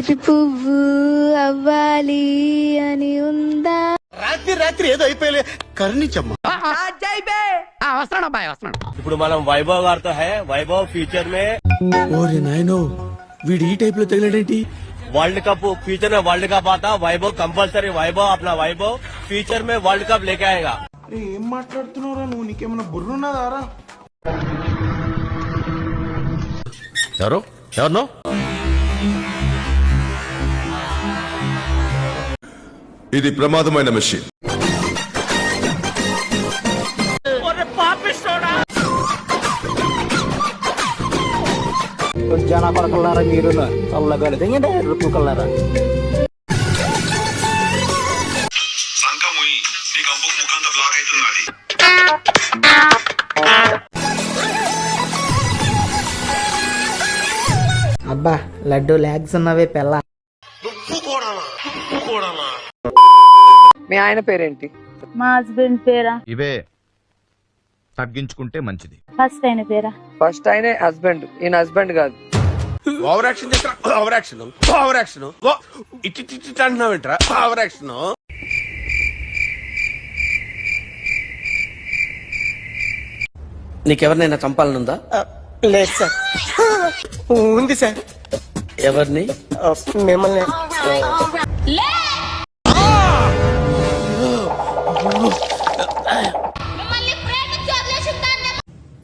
చిలిపి పువ్వు అవ్వాలి అని ఉందా? రాత్రి రాత్రి ఏదో అయిపోయలే కరుణించమ్మా. వస్తున్నాడు అబ్బాయి వస్తున్నాడు. ఇప్పుడు మనం వైభవ్ గారితో వైభవ్ ఫ్యూచర్ మే ఓరే నాయనో వీడు ఈ టైప్ లో తగిలాడేంటి? वर्ल्ड कप फ्यूचर में वर्ल्ड कप आता वैभव कंपलसरी वैभव अपना वैभव फ्यूचर में वर्ल्ड कप लेके आएगा. ఏం మాట్లాడుతున్నావురా నువ్వు? నీకేమైనా బుర్రున్నదారా? ఎవరినో ఇది ప్రమాదమైన మెషిన్. జన కొడకల్లారా మీరు చల్లగలదు ఏంటంటే రుక్కు కల్లారా అబ్బా లడ్డు లాగ్స్ ఉన్నవే పెళ్ళ. మీ ఆయన పేరేంటి? మా హస్బెండ్ పేరా? ఇవే తగ్గించుకుంటే మంచిది. ఫస్ట్ ఆయన పేరా? ఫస్ట్ ఆయనే హస్బెండ్, ఈయన హస్బెండ్ కాదు. ఓవర్ యాక్షన్ చేస్తా. ఓవర్ యాక్షన్ ఓవర్ యాక్షన్ ఇట్టి అంటున్నావేంట్రా? Over action. నీకెవరినైనా చంపాలనుందా? లేదు సార్. ఉంది సార్. ఎవరిని? మిమ్మల్ని.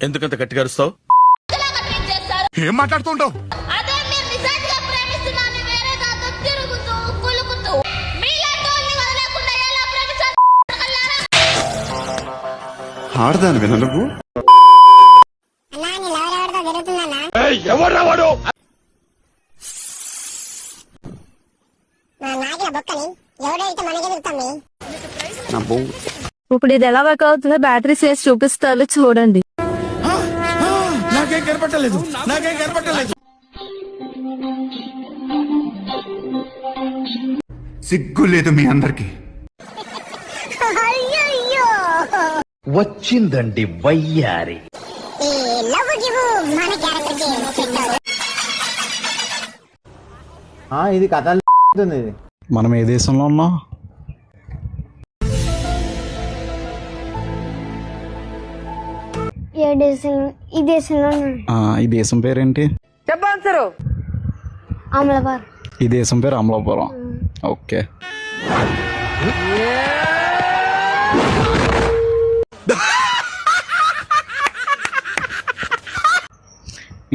ఎందుకంత గట్టిగా అరుస్తావు? ఏం మాట్లాడుతుంటావు? ఆడదాని నువ్వు ఎవరు? ఇప్పుడు ఇది ఎలా వర్క్ అవుతుందో బ్యాటరీ చేసి చూపిస్తారు చూడండి. నాకేం కనపట్టలేదు. నాకేం కనపట్టలేదు. సిగ్గు లేదు మీ అందరికి. వచ్చిందండి వయ్యారి. ఇది కథ. మనం ఏ దేశంలో ఉన్నాం? ఈ దేశంలో ఈ దేశం పేరేంటి? చెప్పారు. అమలవారు. ఈ దేశం పేరు అమలాపురం. ఓకే.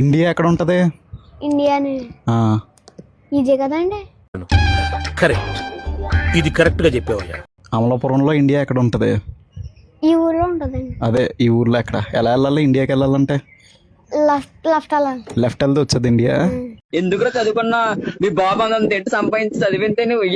ఇండియా ఎక్కడ ఉంటది? ఇండియాని ఇదే కదండి. కరెక్ట్. ఇది కరెక్ట్ గా చెప్పావయ్యా. అమలాపురంలో ఇండియా ఎక్కడ ఉంటది? ఈ ఊర్లో ఉంటదండి. అదే ఈ ఊర్లో ఎక్కడ? ఎలా వెళ్ళాలి ఇండియాకి వెళ్ళాలంటే? లెఫ్ట్ అలా లెఫ్ట్ వెళ్తే వచ్చేది ఇండియా. ఎందుకు చదువుకున్నా? మీ బాబు అంత సంపాదించి చదివితే నువ్వు